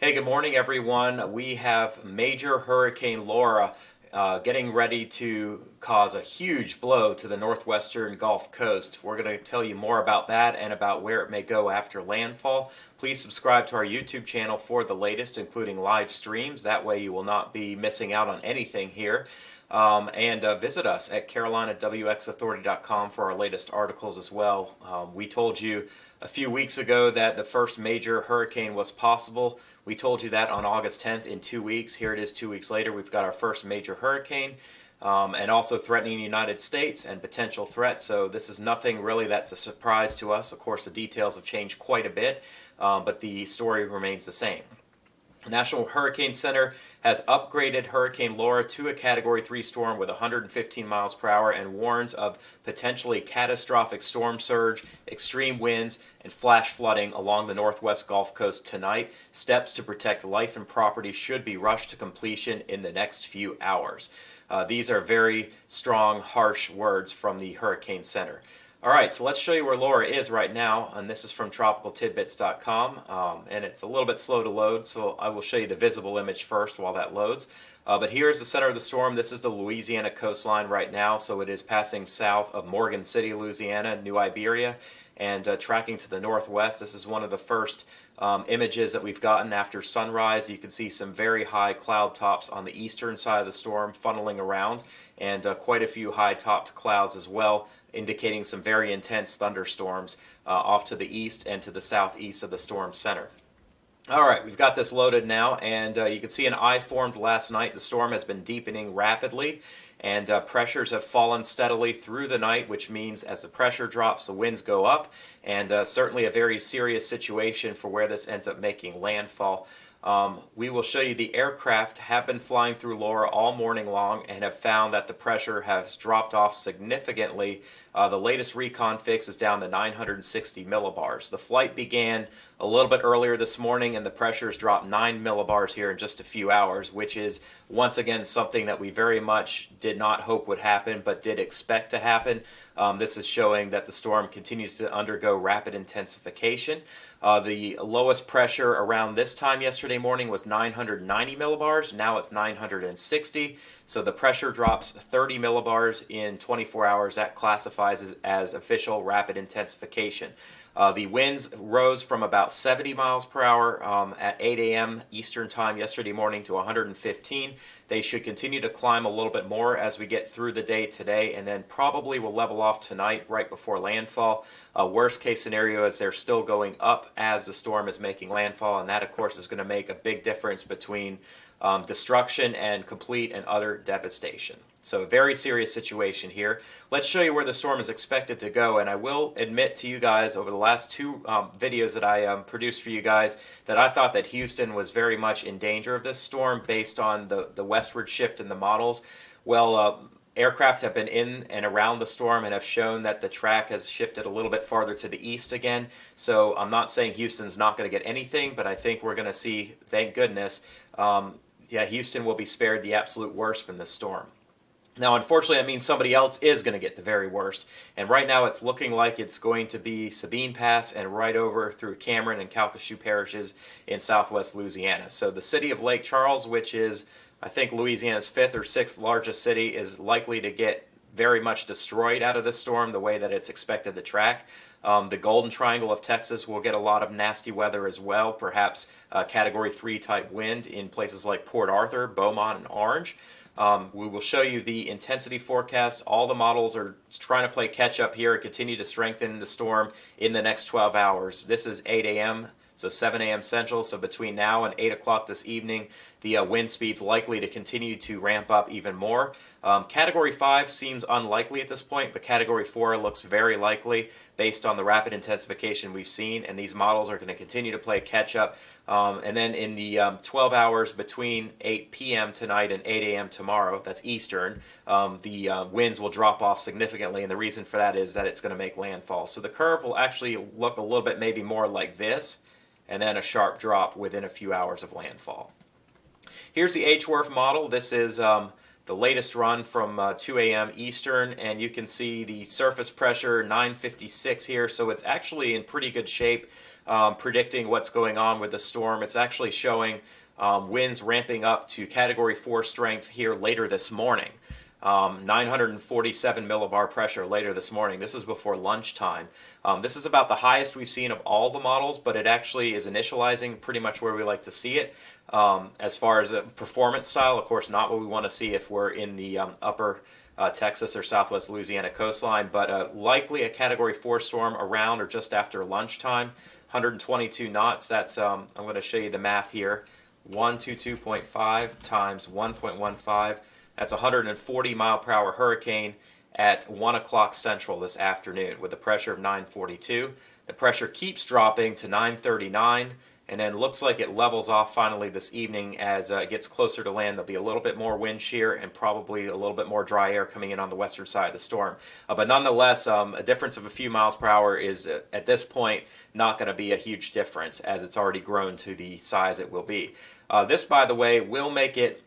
Hey, good morning, everyone. We have Major Hurricane Laura getting ready to cause a huge blow to the northwestern Gulf Coast. We're going to tell you more about that and about where it may go after landfall. Please subscribe to our YouTube channel for the latest, including live streams. That way you will not be missing out on anything here. And visit us at carolinawxauthority.com for our latest articles as well. We told you a few weeks ago that the first major hurricane was possible. We told you that on August 10th in 2 weeks. Here it is 2 weeks later. We've got our first major hurricane and also threatening the United States and potential threat. So this is nothing really that's a surprise to us. Of course, the details have changed quite a bit, but the story remains the same. The National Hurricane Center has upgraded Hurricane Laura to a Category 3 storm with 115 miles per hour and warns of potentially catastrophic storm surge, extreme winds, and flash flooding along the northwest Gulf Coast tonight. Steps to protect life and property should be rushed to completion in the next few hours. These are very strong, harsh words from the Hurricane Center. All right, so let's show you where Laura is right now, and this is from tropicaltidbits.com, and it's a little bit slow to load, so I will show you the visible image first while that loads. But here's the center of the storm. This is the Louisiana coastline right now, so it is passing south of Morgan City, Louisiana, New Iberia, and tracking to the northwest. This is one of the first images that we've gotten after sunrise. You can see some very high cloud tops on the eastern side of the storm funneling around, and quite a few high-topped clouds as well, indicating some very intense thunderstorms off to the east and to the southeast of the storm center. All right, we've got this loaded now, and you can see an eye formed last night. The storm has been deepening rapidly, and pressures have fallen steadily through the night, which means as the pressure drops, the winds go up, and certainly a very serious situation for where this ends up making landfall. We will show you the aircraft have been flying through Laura all morning long and have found that the pressure has dropped off significantly. The latest recon fix is down to 960 millibars. The flight began a little bit earlier this morning, and the pressure has dropped 9 millibars here in just a few hours, which is once again something that we very much did not hope would happen but did expect to happen. This is showing that the storm continues to undergo rapid intensification. The lowest pressure around this time yesterday morning was 990 millibars. Now it's 960. So the pressure drops 30 millibars in 24 hours. That classifies as official rapid intensification. The winds rose from about 70 miles per hour at 8 a.m. Eastern Time yesterday morning to 115. They should continue to climb a little bit more as we get through the day today, and then probably will level off tonight right before landfall. Worst case scenario is they're still going up as the storm is making landfall, and that of course is going to make a big difference between destruction and complete and utter devastation. So a very serious situation here. Let's show you where the storm is expected to go, and I will admit to you guys over the last two videos that I produced for you guys that I thought that Houston was very much in danger of this storm based on the westward shift in the models. Well, aircraft have been in and around the storm and have shown that the track has shifted a little bit farther to the east again. So I'm not saying Houston's not going to get anything, but I think we're going to see, thank goodness, Houston will be spared the absolute worst from this storm. Now, unfortunately, that means somebody else is going to get the very worst. And right now, it's looking like it's going to be Sabine Pass and right over through Cameron and Calcasieu parishes in southwest Louisiana. So the city of Lake Charles, which is, I think, Louisiana's 5th or 6th largest city, is likely to get very much destroyed out of this storm the way that it's expected to track. The Golden Triangle of Texas will get a lot of nasty weather as well, perhaps Category 3 type wind in places like Port Arthur, Beaumont, and Orange. We will show you the intensity forecast. All the models are trying to play catch up here and continue to strengthen the storm in the next 12 hours. This is 8 a.m., so 7 a.m. Central, so between now and 8 o'clock this evening, the wind speed's likely to continue to ramp up even more. Category 5 seems unlikely at this point, but Category 4 looks very likely based on the rapid intensification we've seen, and these models are going to continue to play catch-up. And then in the 12 hours between 8 p.m. tonight and 8 a.m. tomorrow, that's Eastern, the winds will drop off significantly, and the reason for that is that it's going to make landfall. So the curve will actually look a little bit maybe more like this, and then a sharp drop within a few hours of landfall. Here's the HWRF model. This is the latest run from 2 a.m. Eastern, and you can see the surface pressure 956 here, so it's actually in pretty good shape. predicting what's going on with the storm. It's actually showing winds ramping up to Category 4 strength here later this morning. 947 millibar pressure later this morning. This is before lunchtime. This is about the highest we've seen of all the models, but it actually is initializing pretty much where we like to see it. As far as a performance style, of course, not what we want to see if we're in the upper Texas or Southwest Louisiana coastline, but likely a Category 4 storm around or just after lunchtime. 122 knots. That's I'm going to show you the math here. 122.5 times 1.15. That's a 140 mile per hour hurricane at 1 o'clock Central this afternoon with a pressure of 942. The pressure keeps dropping to 939 and then looks like it levels off finally this evening as it gets closer to land. There'll be a little bit more wind shear and probably a little bit more dry air coming in on the western side of the storm. But nonetheless, a difference of a few miles per hour is at this point not going to be a huge difference as it's already grown to the size it will be. This, by the way, will make it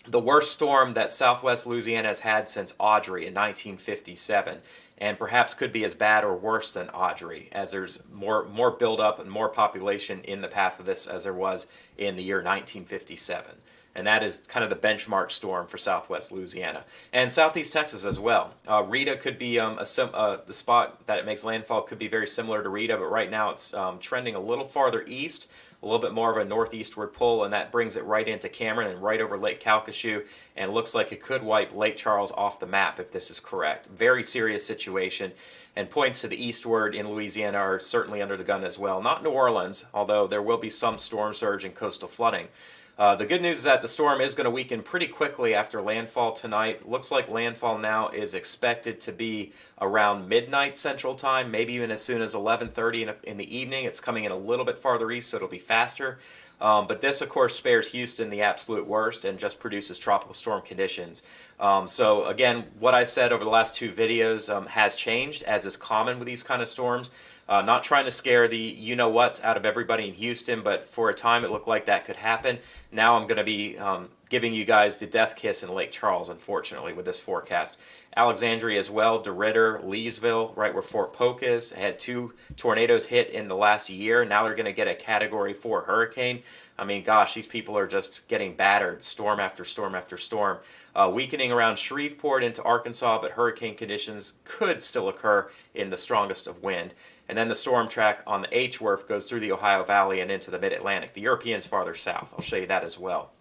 the worst storm that Southwest Louisiana has had since Audrey in 1957, and perhaps could be as bad or worse than Audrey, as there's more buildup and more population in the path of this as there was in the year 1957. And that is kind of the benchmark storm for Southwest Louisiana. And Southeast Texas as well. Rita could be, the spot that it makes landfall could be very similar to Rita, but right now it's trending a little farther east, a little bit more of a northeastward pull, and that brings it right into Cameron and right over Lake Calcasieu, and looks like it could wipe Lake Charles off the map if this is correct. Very serious situation, and points to the eastward in Louisiana are certainly under the gun as well. Not New Orleans, although there will be some storm surge and coastal flooding. The good news is that the storm is going to weaken pretty quickly after landfall tonight. Looks like landfall now is expected to be around midnight Central Time, maybe even as soon as 11:30 in the evening. It's coming in a little bit farther east, so it'll be faster. But this, of course, spares Houston the absolute worst and just produces tropical storm conditions. So again, what I said over the last two videos has changed, as is common with these kind of storms. Not trying to scare the you-know-whats out of everybody in Houston, but for a time it looked like that could happen. Now I'm going to be giving you guys the death kiss in Lake Charles, unfortunately, with this forecast. Alexandria as well, DeRidder, Leesville, right where Fort Polk is, had 2 tornadoes hit in the last year. Now they're going to get a Category 4 hurricane. I mean, gosh, these people are just getting battered, storm after storm after storm. Weakening around Shreveport into Arkansas, but hurricane conditions could still occur in the strongest of wind. And then the storm track on the H-Wharf goes through the Ohio Valley and into the Mid-Atlantic. The European's farther south. I'll show you that as well.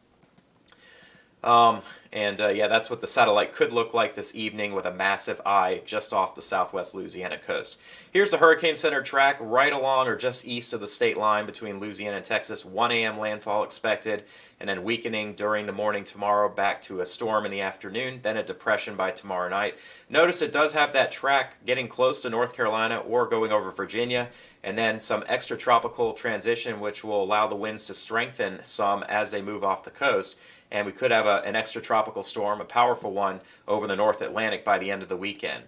Yeah, that's what the satellite could look like this evening with a massive eye just off the Southwest Louisiana coast. Here's the Hurricane Center track right along or just east of the state line between Louisiana and Texas. 1 a.m. landfall expected, and then weakening during the morning tomorrow back to a storm in the afternoon, then a depression by tomorrow night. Notice it does have that track getting close to North Carolina or going over Virginia, and then some extratropical transition which will allow the winds to strengthen some as they move off the coast. And we could have an extratropical storm, a powerful one, over the North Atlantic by the end of the weekend.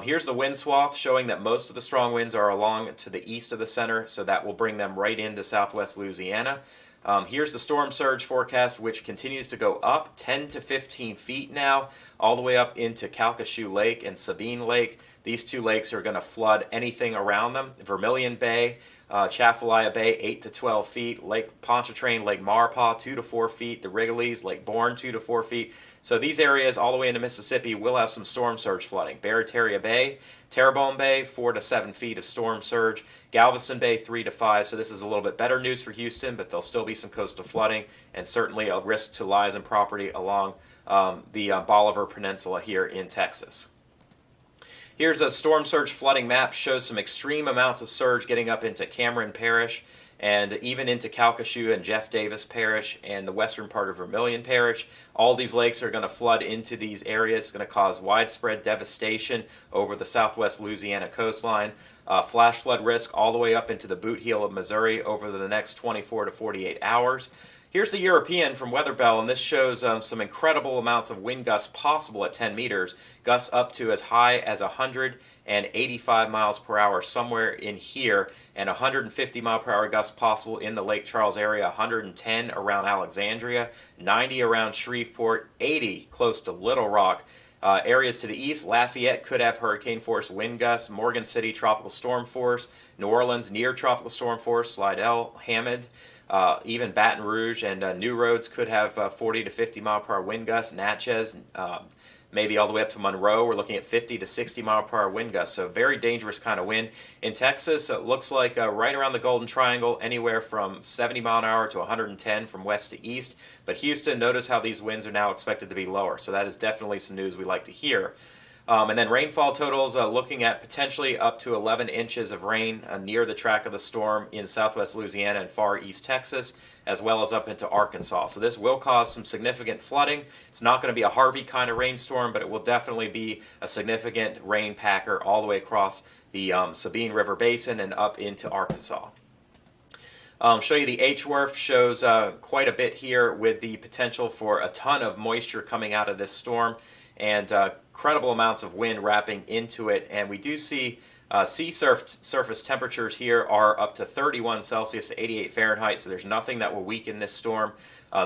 Here's the wind swath showing that most of the strong winds are along to the east of the center, so that will bring them right into Southwest Louisiana. Here's the storm surge forecast, which continues to go up 10 to 15 feet now, all the way up into Calcasieu Lake and Sabine Lake. These two lakes are going to flood anything around them. Vermilion Bay, Chaffalaya Bay, 8 to 12 feet. Lake Pontchartrain, Lake Maurepas, 2 to 4 feet. The Wrigley's, Lake Bourne, 2 to 4 feet. So these areas all the way into Mississippi will have some storm surge flooding. Barataria Bay, Terrebonne Bay, 4 to 7 feet of storm surge. Galveston Bay, 3 to 5. So this is a little bit better news for Houston, but there'll still be some coastal flooding and certainly a risk to lives and property along the Bolivar Peninsula here in Texas. Here's a storm surge flooding map, shows some extreme amounts of surge getting up into Cameron Parish and even into Calcasieu and Jeff Davis Parish and the western part of Vermilion Parish. All these lakes are going to flood into these areas. It's going to cause widespread devastation over the Southwest Louisiana coastline. Flash flood risk all the way up into the Boot Heel of Missouri over the next 24 to 48 hours. Here's the European from Weather Bell, and this shows some incredible amounts of wind gusts possible at 10 meters, gusts up to as high as 185 miles per hour somewhere in here, and 150 mile per hour gusts possible in the Lake Charles area, 110 around Alexandria, 90 around Shreveport, 80 close to Little Rock, Areas to the east, Lafayette could have hurricane force wind gusts. Morgan City, tropical storm force. New Orleans, near tropical storm force. Slidell, Hammond. Even Baton Rouge and New Roads could have 40 to 50 mile per hour wind gusts. Natchez, maybe all the way up to Monroe, we're looking at 50 to 60 mile per hour wind gusts. So very dangerous kind of wind. In Texas, it looks like right around the Golden Triangle, anywhere from 70 mile an hour to 110 from west to east. But Houston, notice how these winds are now expected to be lower. So that is definitely some news we like to hear. And then rainfall totals, looking at potentially up to 11 inches of rain near the track of the storm in southwest Louisiana and far east Texas, as well as up into Arkansas. So this will cause some significant flooding. It's not going to be a Harvey kind of rainstorm, but it will definitely be a significant rain packer all the way across the Sabine River Basin and up into Arkansas. Show you the HWRF shows quite a bit here with the potential for a ton of moisture coming out of this storm and incredible amounts of wind wrapping into it. And we do see sea surface temperatures here are up to 31 Celsius to 88 Fahrenheit, so there's nothing that will weaken this storm.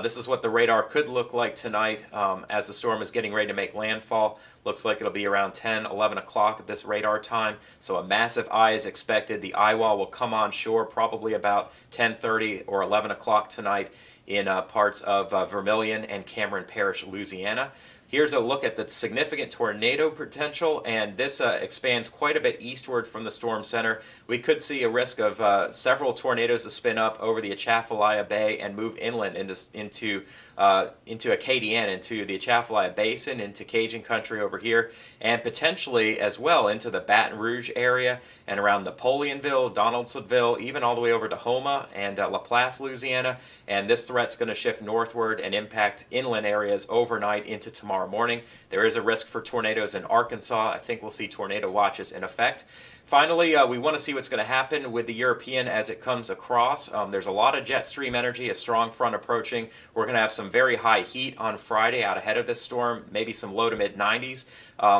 This is what the radar could look like tonight as the storm is getting ready to make landfall. Looks like it'll be around 10, 11 o'clock at this radar time, so a massive eye is expected. The eye wall will come on shore probably about 10:30 or 11 o'clock tonight in parts of Vermilion and Cameron Parish, Louisiana. Here's a look at the significant tornado potential, and this expands quite a bit eastward from the storm center. We could see a risk of several tornadoes to spin up over the Atchafalaya Bay and move inland into Acadiana, into the Atchafalaya Basin, into Cajun country over here, and potentially as well into the Baton Rouge area and around Napoleonville, Donaldsonville, even all the way over to Houma and Laplace, Louisiana. And this threat's going to shift northward and impact inland areas overnight into tomorrow morning. There is a risk for tornadoes in Arkansas. I think we'll see tornado watches in effect. Finally, we want to see what's going to happen with the European as it comes across. There's a lot of jet stream energy, a strong front approaching. We're going to have some very high heat on Friday out ahead of this storm, maybe some low to mid 90s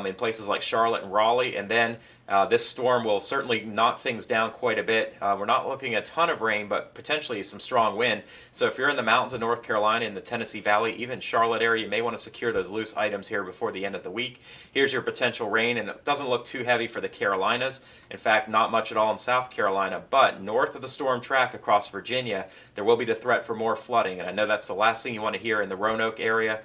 in places like Charlotte and Raleigh. And then this storm will certainly knock things down quite a bit. We're not looking at a ton of rain, but potentially some strong wind. So if you're in the mountains of North Carolina, in the Tennessee Valley, even Charlotte area, you may want to secure those loose items here before the end of the week. Here's your potential rain, and it doesn't look too heavy for the Carolinas. In fact, not much at all in South Carolina, but north of the storm track across Virginia, there will be the threat for more flooding. And I know that's the last thing you want to hear in the Roanoke area.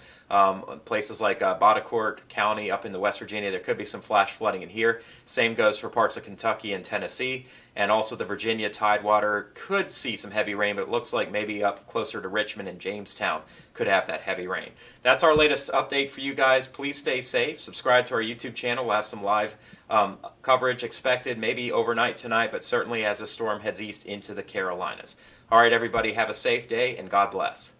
Places like Bodacourt County up in the West Virginia, there could be some flash flooding in here. Same goes for parts of Kentucky and Tennessee. And also the Virginia Tidewater could see some heavy rain, but it looks like maybe up closer to Richmond and Jamestown could have that heavy rain. That's our latest update for you guys. Please stay safe. Subscribe to our YouTube channel. We'll have some live coverage expected, maybe overnight tonight, but certainly as the storm heads east into the Carolinas. All right, everybody, have a safe day, and God bless.